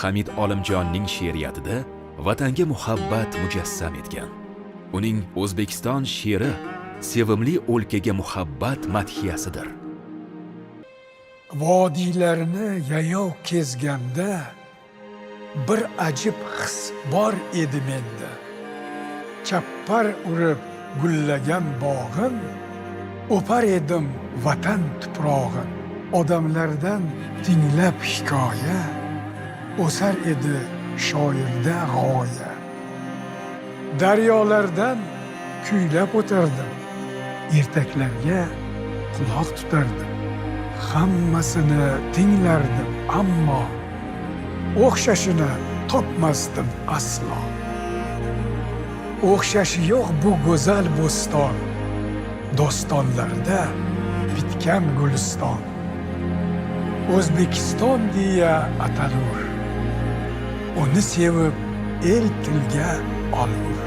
Hamid Olimjonning she'riyatida vatanga muhabbat mujassam etgan. Uning O'zbekiston she'ri sevimli o'lkaga muhabbat madhiyasidir. Vodiylarni yayov kezganda bir ajib his bor edi menda. Chappar urib gullagan bog'im, o'par edim vatan tuprog'in. Odamlardan tinglab hikoya, o'sar edi shoirda g'oya. Daryolardan kuylab o'tardim, ertaklarga quloq tutardim. Hammasini tinglardim, ammo o'xshashini topmasdim aslo. O'xshashi yo'q bu go'zal bo'ston, dostonlarda bitgan guliston. O'zbekiston deya atalur, uni sevib el tilga olur.